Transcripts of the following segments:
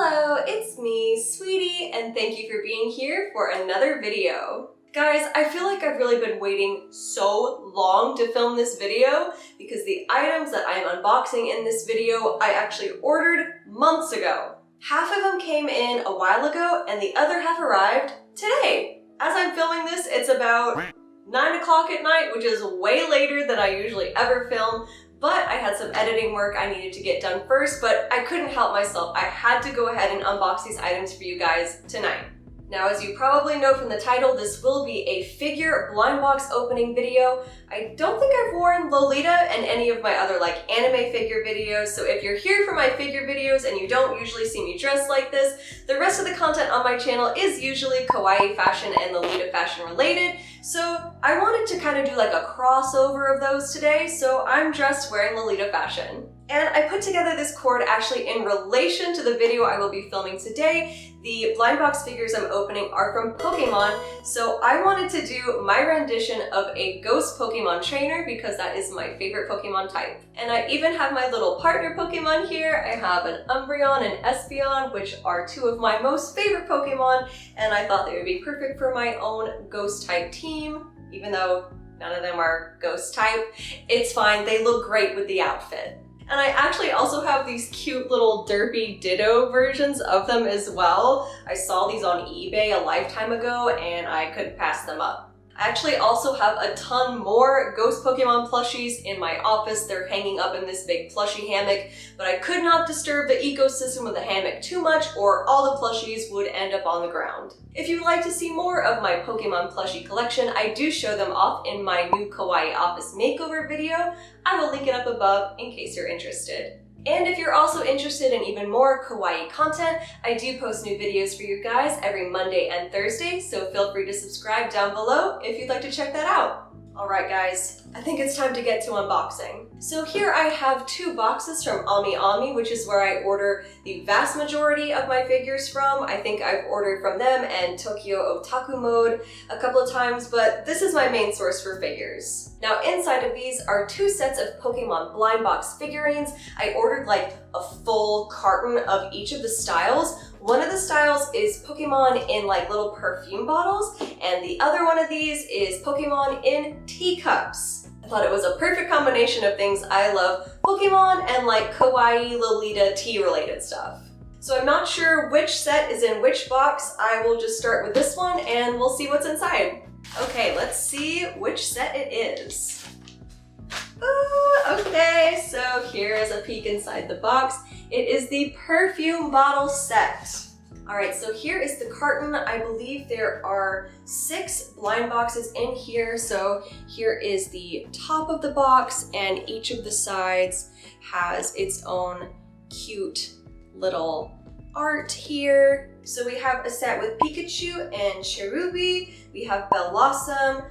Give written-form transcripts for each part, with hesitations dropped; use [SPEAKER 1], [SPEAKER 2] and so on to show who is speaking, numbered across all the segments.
[SPEAKER 1] Hello, it's me, Sweetie, and thank you for being here for another video. Guys, I feel like I've really been waiting so long to film this video because the items that I'm unboxing in this video I actually ordered months ago. Half of them came in a while ago and the other half arrived today. As I'm filming this, it's about 9 o'clock at night, which is way later than I usually ever film. But I had some editing work I needed to get done first, but I couldn't help myself. I had to go ahead and unbox these items for you guys tonight. Now, as you probably know from the title, this will be a figure blind box opening video. I don't think I've worn Lolita in any of my other anime figure videos, so if you're here for my figure videos and you don't usually see me dressed like this, the rest of the content on my channel is usually kawaii fashion and Lolita fashion related, so I wanted to kind of do a crossover of those today, so I'm dressed wearing Lolita fashion. And I put together this cord actually in relation to the video I will be filming today. The blind box figures I'm opening are from Pokemon, so I wanted to do my rendition of a ghost Pokemon trainer because that is my favorite Pokemon type. And I even have my little partner Pokemon here. I have an Umbreon and Espeon, which are two of my most favorite Pokemon, and I thought they would be perfect for my own ghost type team, even though none of them are ghost type. It's fine, they look great with the outfit. And I actually also have these cute little derpy Ditto versions of them as well. I saw these on eBay a lifetime ago and I couldn't pass them up. I actually also have a ton more Ghost Pokemon plushies in my office. They're hanging up in this big plushie hammock, but I could not disturb the ecosystem of the hammock too much or all the plushies would end up on the ground. If you'd like to see more of my Pokemon plushie collection, I do show them off in my new Kawaii office makeover video. I will link it up above in case you're interested. And if you're also interested in even more kawaii content, I do post new videos for you guys every Monday and Thursday, so feel free to subscribe down below if you'd like to check that out. Alright guys, I think it's time to get to unboxing. So here I have two boxes from Ami Ami, which is where I order the vast majority of my figures from. I think I've ordered from them and Tokyo Otaku Mode a couple of times, but this is my main source for figures. Now inside of these are two sets of Pokemon blind box figurines. I ordered a full carton of each of the styles. One of the styles is Pokemon in little perfume bottles, and the other one of these is Pokemon in teacups. I thought it was a perfect combination of things I love, Pokemon and kawaii Lolita tea related stuff. So I'm not sure which set is in which box. I will just start with this one and we'll see what's inside. Okay, let's see which set it is. Ooh, okay, so here is a peek inside the box. It is the perfume bottle set. Alright, so here is the carton. I believe there are 6 blind boxes in here. So here is the top of the box and each of the sides has its own cute little art here. So we have a set with Pikachu and Cherubi. We have Blossom,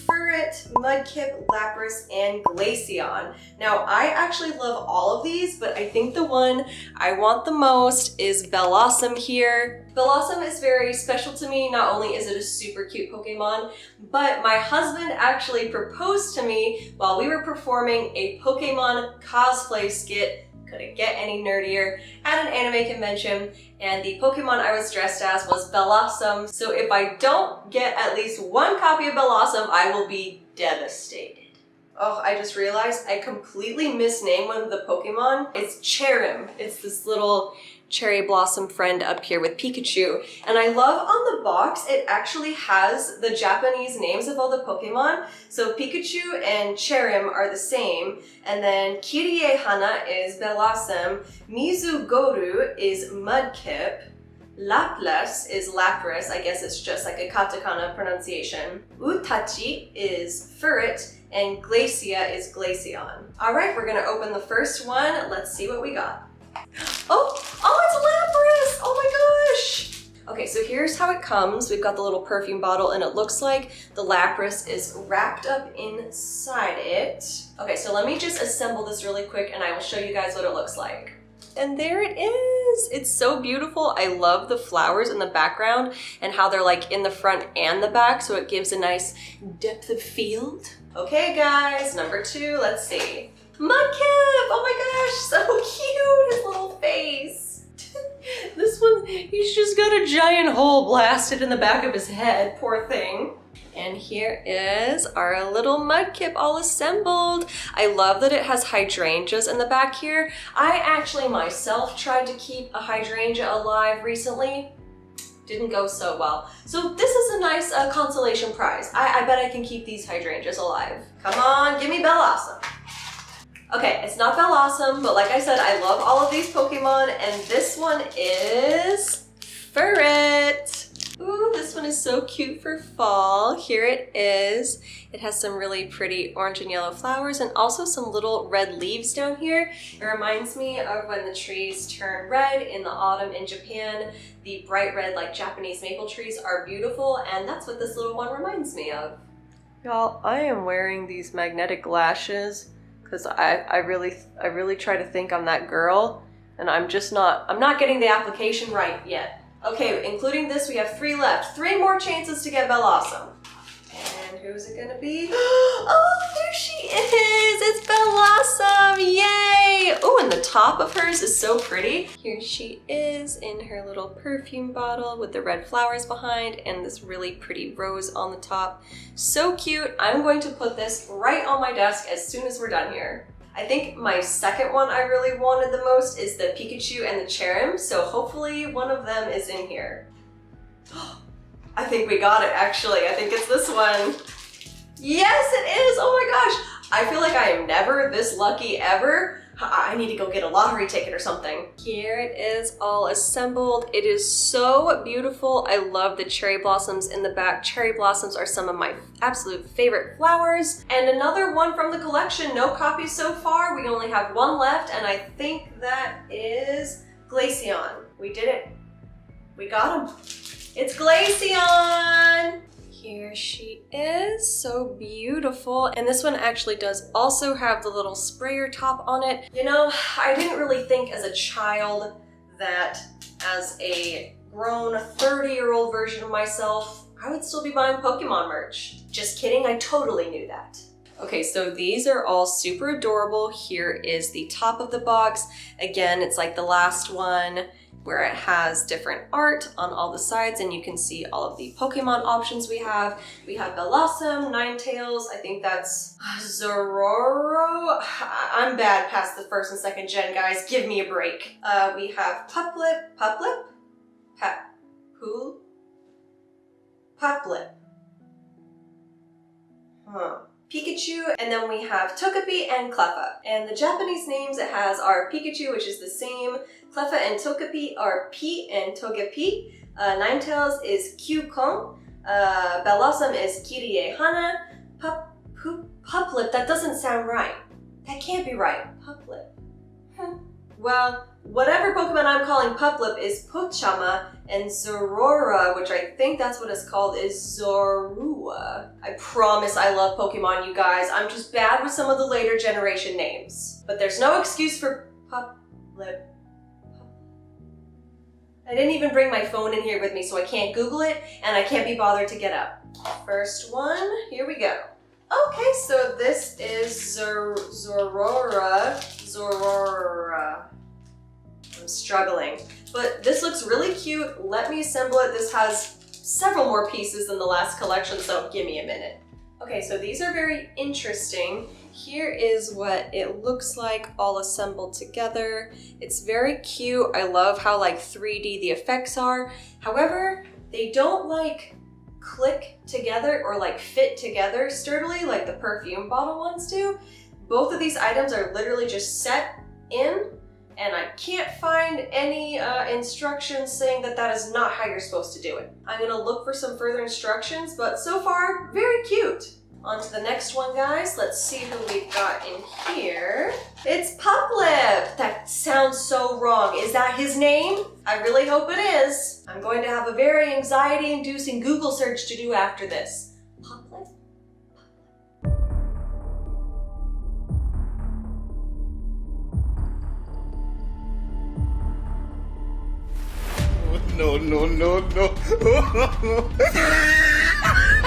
[SPEAKER 1] Furret, Mudkip, Lapras, and Glaceon. Now, I actually love all of these, but I think the one I want the most is Blossom here. Blossom is very special to me. Not only is it a super cute Pokemon, but my husband actually proposed to me while we were performing a Pokemon cosplay skit. Couldn't get any nerdier, at an anime convention, and the Pokemon I was dressed as was Blossom, so if I don't get at least one copy of Blossom, I will be devastated. Oh, I just realized I completely misnamed one of the Pokemon. It's Cherrim. It's this little cherry blossom friend up here with Pikachu. And I love on the box, it actually has the Japanese names of all the Pokemon. So Pikachu and Cherrim are the same. And then Kiriehana is Blossom. Mizugoru is Mudkip. Lapras is Lapras. I guess it's just a katakana pronunciation. Utachi is Furret. And Glacia is Glaceon. All right, we're gonna open the first one. Let's see what we got. Oh, it's Lapras! Oh my gosh! Okay, so here's how it comes. We've got the little perfume bottle and it looks like the Lapras is wrapped up inside it. Okay, so let me just assemble this really quick and I will show you guys what it looks like. And there it is! It's so beautiful. I love the flowers in the background and how they're in the front and the back, so it gives a nice depth of field. Okay guys, number 2, let's see. Mudkip! Oh my gosh, so cute! His little face. This one a giant hole blasted in the back of his head, poor thing. And here is our little Mudkip all assembled. I love that it has hydrangeas in the back here. I actually myself tried to keep a hydrangea alive recently. Didn't go so well. So this is a nice consolation prize. I bet I can keep these hydrangeas alive. Come on, give me Bellossom. Okay, it's not Bellossom, but like I said, I love all of these Pokemon, and this one is Furret. Ooh, this one is so cute for fall. Here it is. It has some really pretty orange and yellow flowers and also some little red leaves down here. It reminds me of when the trees turn red in the autumn in Japan. The bright red, like Japanese maple trees, are beautiful, and that's what this little one reminds me of. Y'all, I am wearing these magnetic lashes because I really try to think I'm that girl, and I'm not getting the application right yet. Okay, including this, we have 3 left. 3 more chances to get Bellossom. And who's it gonna be? Oh, there she is! It's Bellossom! Yay! Oh, and the top of hers is so pretty. Here she is in her little perfume bottle with the red flowers behind and this really pretty rose on the top. So cute. I'm going to put this right on my desk as soon as we're done here. I think my second one I really wanted the most is the Pikachu and the Cherrim, so hopefully one of them is in here. I think we got it, actually. I think it's this one. Yes, it is! Oh my gosh! I feel like I am never this lucky ever. I need to go get a lottery ticket or something. Here it is all assembled. It is so beautiful. I love the cherry blossoms in the back. Cherry blossoms are some of my absolute favorite flowers. And another one from the collection. No copies so far. We only have 1 left, and I think that is Glaceon. We did it. We got him. It's Glaceon! Here she is, so beautiful. And this one actually does also have the little sprayer top on it. You know, I didn't really think as a child that as a grown 30-year-old version of myself, I would still be buying Pokemon merch. Just kidding, I totally knew that. Okay, so these are all super adorable. Here is the top of the box. Again, it's like the last one, where it has different art on all the sides, and you can see all of the Pokemon options we have. We have Bellossom, Ninetales, I think that's Zororo. I'm bad past the 1st and 2nd gen, guys. Give me a break. We have Puplip, Pikachu, and then we have Togepi and Cleffa. And the Japanese names it has are Pikachu, which is the same. Cleffa and Togepi are P and Togepi. Ninetales is Kyukon. Bellossom is Kirie Hana. Puplip, that doesn't sound right. That can't be right. Puplip. Well, whatever Pokemon I'm calling Puplip is Pochama, and Zorora, which I think that's what it's called, is Zorua. I promise I love Pokemon, you guys. I'm just bad with some of the later generation names. But there's no excuse for Puplip. I didn't even bring my phone in here with me, so I can't Google it, and I can't be bothered to get up. First one, here we go. Okay, so this is Zorora. I'm struggling. But this looks really cute. Let me assemble it. This has several more pieces than the last collection, so give me a minute. Okay, so these are very interesting. Here is what it looks like all assembled together. It's very cute. I love how like 3D the effects are. However, they don't like click together or like fit together sturdily like the perfume bottle ones do. Both of these items are literally just set in, and I can't find any instructions saying that that is not how you're supposed to do it. I'm gonna look for some further instructions, but so far, very cute. On to the next one, guys. Let's see who we've got in here. It's Puplip! That sounds so wrong. Is that his name? I really hope it is. I'm going to have a very anxiety-inducing Google search to do after this. Puplip?
[SPEAKER 2] No.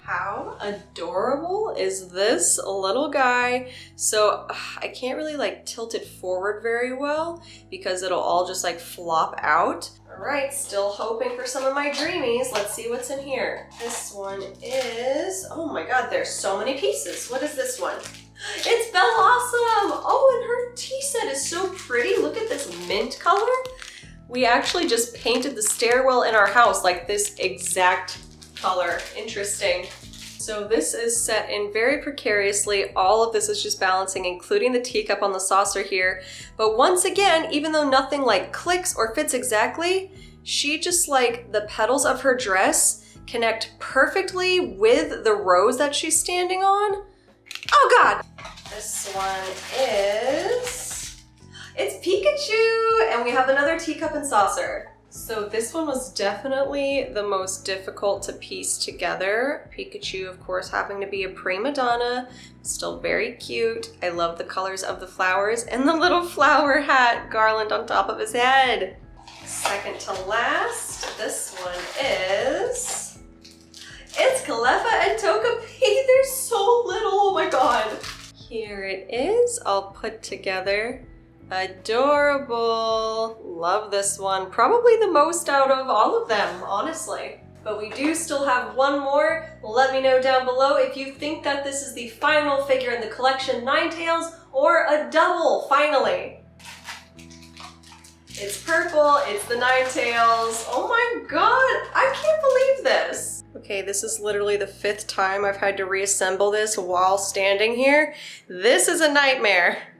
[SPEAKER 1] How adorable is this little guy? So I can't really like tilt it forward very well because it'll all just like flop out. Alright, still hoping for some of my dreamies. Let's see what's in here. This one is, oh my god, there's so many pieces. What is this one? It's Blossom! Oh, and her tea set is so pretty. Look at this mint color. We actually just painted the stairwell in our house like this exact color. Interesting. So this is set in very precariously. All of this is just balancing, including the teacup on the saucer here. But once again, even though nothing like clicks or fits exactly, she just like the petals of her dress connect perfectly with the rose that she's standing on. Oh god! This one is, it's Pikachu! And we have another teacup and saucer. So this one was definitely the most difficult to piece together. Pikachu, of course, having to be a prima donna, still very cute. I love the colors of the flowers and the little flower hat garland on top of his head. Second to last, this one is, it's Cleffa and Togepi. They're so little, oh my god. Here it is, all put together. Adorable. Love this one. Probably the most out of all of them, honestly. But we do still have one more. Let me know down below if you think that this is the final figure in the collection, Ninetales, or a double, finally. It's purple, it's the Ninetales. Oh my god, I can't believe this. Okay, this is literally the 5th time I've had to reassemble this while standing here. This is a nightmare.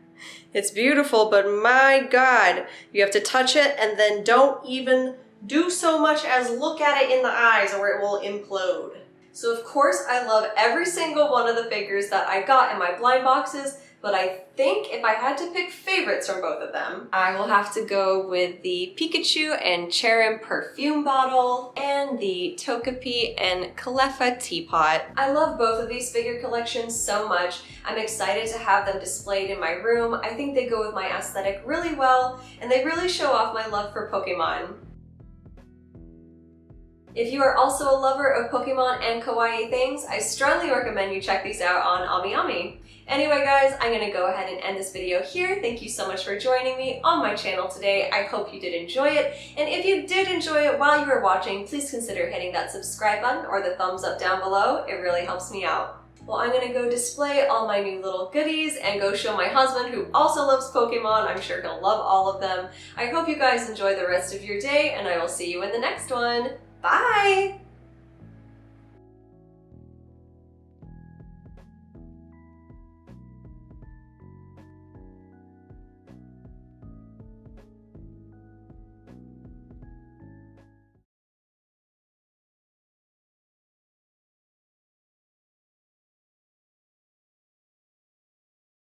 [SPEAKER 1] It's beautiful, but my god, you have to touch it and then don't even do so much as look at it in the eyes or it will implode. So of course I love every single one of the figures that I got in my blind boxes, but I think if I had to pick favorites from both of them, I will have to go with the Pikachu and Cherrim perfume bottle and the Togepi and Cleffa teapot. I love both of these figure collections so much. I'm excited to have them displayed in my room. I think they go with my aesthetic really well, and they really show off my love for Pokemon. If you are also a lover of Pokemon and kawaii things, I strongly recommend you check these out on AmiAmi. Anyway guys, I'm gonna go ahead and end this video here. Thank you so much for joining me on my channel today. I hope you did enjoy it. And if you did enjoy it while you were watching, please consider hitting that subscribe button or the thumbs up down below. It really helps me out. Well, I'm gonna go display all my new little goodies and go show my husband, who also loves Pokemon. I'm sure he'll love all of them. I hope you guys enjoy the rest of your day, and I will see you in the next one. Bye!